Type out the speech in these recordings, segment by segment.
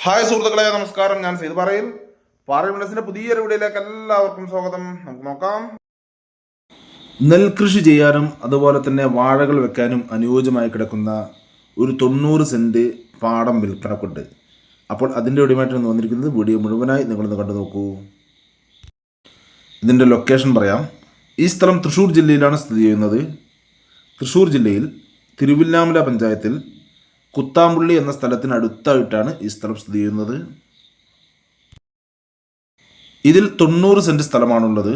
Hi സുഹൃത്തുക്കളെ, നമസ്കാരം. ഞാൻ സെയ്ത് പറയിൽ പാർലമെന്റിന്റെ പുതിയൊരു വീഡിയോയിലേക്ക് എല്ലാവർക്കും സ്വാഗതം. നമുക്ക് നോക്കാം. നെൽകൃഷി ചെയ്യാനും അതുപോലെ തന്നെ വാഴകൾ വെക്കാനും അനുയോജ്യമായി കിടക്കുന്ന ഒരു 90 സെന്റ് പാടം വിൽപ്പനക്കുണ്ട്. അപ്പോൾ അതിൻ്റെ ഒടിമായിട്ടാണ് വന്നിരിക്കുന്നത്. വീഡിയോ മുഴുവനായി നിങ്ങളൊന്ന് കണ്ടു നോക്കൂ. ഇതിൻ്റെ ലൊക്കേഷൻ പറയാം. ഈ സ്ഥലം തൃശ്ശൂർ ജില്ലയിലാണ് സ്ഥിതി ചെയ്യുന്നത്. തൃശ്ശൂർ ജില്ലയിൽ തിരുവില്ലാമല പഞ്ചായത്തിൽ കുത്താമ്പുള്ളി എന്ന സ്ഥലത്തിനടുത്തായിട്ടാണ് ഈ സ്ഥലം സ്ഥിതി ചെയ്യുന്നത്. ഇതിൽ 90 സെന്റ് സ്ഥലമാണുള്ളത്.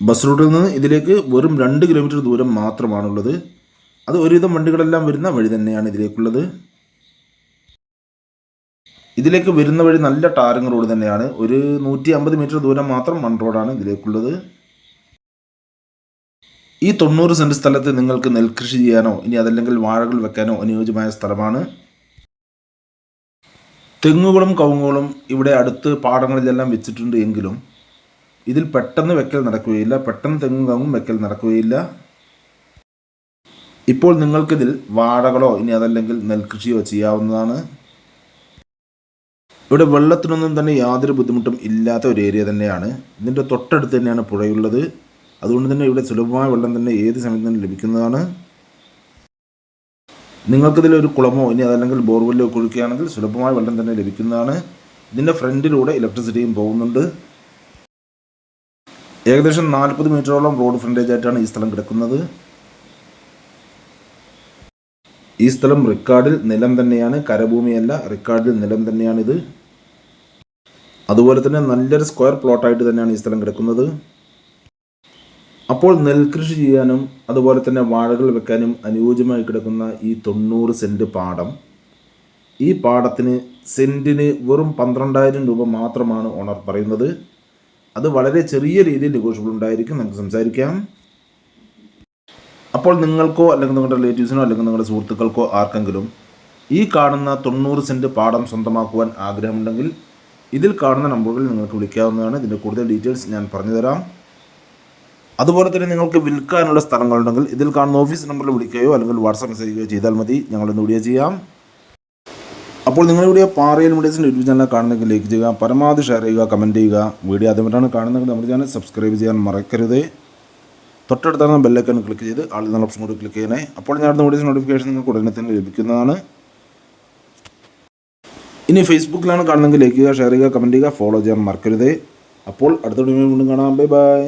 ബസ് റൂട്ടിൽ നിന്ന് ഇതിലേക്ക് വെറും 2 കിലോമീറ്റർ ദൂരം മാത്രമാണുള്ളത്. അത് ഒരുവിധം വണ്ടികളെല്ലാം വരുന്ന വഴി തന്നെയാണ് ഇതിലേക്കുള്ളത്. ഇതിലേക്ക് വരുന്ന വഴി നല്ല ടാറിങ് റോഡ് തന്നെയാണ്. ഒരു 150 മീറ്റർ ദൂരം മാത്രം മൺ റോഡാണ് ഇതിലേക്കുള്ളത്. ഈ 90 സെന്റ് സ്ഥലത്ത് നിങ്ങൾക്ക് നെൽകൃഷി ചെയ്യാനോ ഇനി അതല്ലെങ്കിൽ വാഴകൾ വെക്കാനോ അനുയോജ്യമായ സ്ഥലമാണ്. തെങ്ങുകളും കവുങ്ങുകളും ഇവിടെ അടുത്ത് പാടങ്ങളിലെല്ലാം വെച്ചിട്ടുണ്ട് എങ്കിലും ഇതിൽ പെട്ടെന്ന് വെക്കൽ നടക്കുകയില്ല. പെട്ടെന്ന് തെങ്ങും കവുങ്ങും വെക്കൽ നടക്കുകയില്ല. ഇപ്പോൾ നിങ്ങൾക്കിതിൽ വാഴകളോ ഇനി അതല്ലെങ്കിൽ നെൽകൃഷിയോ ചെയ്യാവുന്നതാണ്. ഇവിടെ വെള്ളത്തിനൊന്നും തന്നെ യാതൊരു ബുദ്ധിമുട്ടും ഇല്ലാത്ത ഒരു ഏരിയ തന്നെയാണ്. ഇതിൻ്റെ തൊട്ടടുത്ത് തന്നെയാണ് പുഴയുള്ളത്. അതുകൊണ്ട് തന്നെ ഇവിടെ സുലഭമായ വെള്ളം തന്നെ ഏത് സമയത്തും ലഭിക്കുന്നതാണ്. നിങ്ങൾക്കിതിലൊരു കുളമോ ഇനി അതല്ലെങ്കിൽ ബോർവെല്ലോ കുഴിക്കുകയാണെങ്കിൽ സുലഭമായ വെള്ളം തന്നെ ലഭിക്കുന്നതാണ്. ഇതിൻ്റെ ഫ്രണ്ടിലൂടെ ഇലക്ട്രിസിറ്റിയും പോകുന്നുണ്ട്. ഏകദേശം 40 മീറ്ററോളം റോഡ് ഫ്രണ്ടേജ് ആയിട്ടാണ് ഈ സ്ഥലം കിടക്കുന്നത്. ഈ സ്ഥലം റിക്കാർഡിൽ നിലം തന്നെയാണ്, കരഭൂമിയല്ല. റിക്കാർഡിൽ നിലം തന്നെയാണിത്. അതുപോലെ തന്നെ നല്ലൊരു സ്ക്വയർ പ്ലോട്ടായിട്ട് തന്നെയാണ് ഈ സ്ഥലം കിടക്കുന്നത്. അപ്പോൾ നെൽകൃഷി ചെയ്യാനും അതുപോലെ തന്നെ വാഴകൾ വെക്കാനും അനുയോജ്യമായി കിടക്കുന്ന ഈ 90 സെന്റ് പാടം, ഈ പാടത്തിന് സെന്റിന് വെറും 12,000 രൂപ മാത്രമാണ് ഓണർ പറയുന്നത്. അത് വളരെ ചെറിയ രീതിയിൽ നെഗോഷ്യബിൾ ഉണ്ടായിരിക്കും, നമുക്ക് സംസാരിക്കാം. അപ്പോൾ നിങ്ങൾക്കോ അല്ലെങ്കിൽ നിങ്ങളുടെ റിലേറ്റീവ്സിനോ അല്ലെങ്കിൽ നിങ്ങളുടെ സുഹൃത്തുക്കൾക്കോ ആർക്കെങ്കിലും ഈ കാണുന്ന 90 സെന്റ് പാടം സ്വന്തമാക്കുവാൻ ആഗ്രഹമുണ്ടെങ്കിൽ ഇതിൽ കാണുന്ന നമ്പറുകളിൽ നിങ്ങൾക്ക് വിളിക്കാവുന്നതാണ്. ഇതിൻ്റെ കൂടുതൽ ഡീറ്റെയിൽസ് ഞാൻ പറഞ്ഞുതരാം. അതുപോലെ തന്നെ നിങ്ങൾക്ക് വിൽക്കാനുള്ള സ്ഥലങ്ങളുണ്ടെങ്കിൽ ഇതിൽ കാണുന്ന ഓഫീസ് നമ്പറിൽ വിളിക്കുകയോ അല്ലെങ്കിൽ വാട്സാപ്പ് മെസ്സേജ് ചെയ്യുകയോ ചെയ്താൽ മതി. ഞങ്ങളൊന്ന് വീഡിയോ ചെയ്യാം. അപ്പോൾ നിങ്ങളിവിടെ പാറയിൽ മീഡിയസിൻ്റെ യൂട്യൂബ് ചാനൽ കാണുന്നെങ്കിൽ ലൈക്ക് ചെയ്യുക, പരമാവധി ഷെയർ ചെയ്യുക, കമൻറ്റ് ചെയ്യുക. വീഡിയോ ആദ്യമായിട്ടാണ് കാണുന്നതെങ്കിൽ നമ്മുടെ ചാനൽ സബ്സ്ക്രൈബ് ചെയ്യാൻ മറക്കരുത്. തൊട്ടടുത്താണ് ബെല്ലൈക്കൺ ക്ലിക്ക് ചെയ്ത് ആളിൽ നിന്ന് ഓപ്ഷൻ കൂടി ക്ലിക്ക് ചെയ്യണേ. അപ്പോൾ ഞാൻ വീഡിയോസ് നോട്ടിഫിക്കേഷൻ നിങ്ങൾക്ക് ഉടനെ തന്നെ ലഭിക്കുന്നതാണ്. ഇനി ഫേസ്ബുക്കിലാണ് കാണുന്നതെങ്കിൽ ലൈക്ക് ചെയ്യുക, ഷെയർ ചെയ്യുക, കമൻറ്റ് ചെയ്യുക, ഫോളോ ചെയ്യാൻ മറക്കരുത്. അപ്പോൾ അടുത്ത വീഡിയോയിൽ വീണ്ടും കാണാം. Bye bye.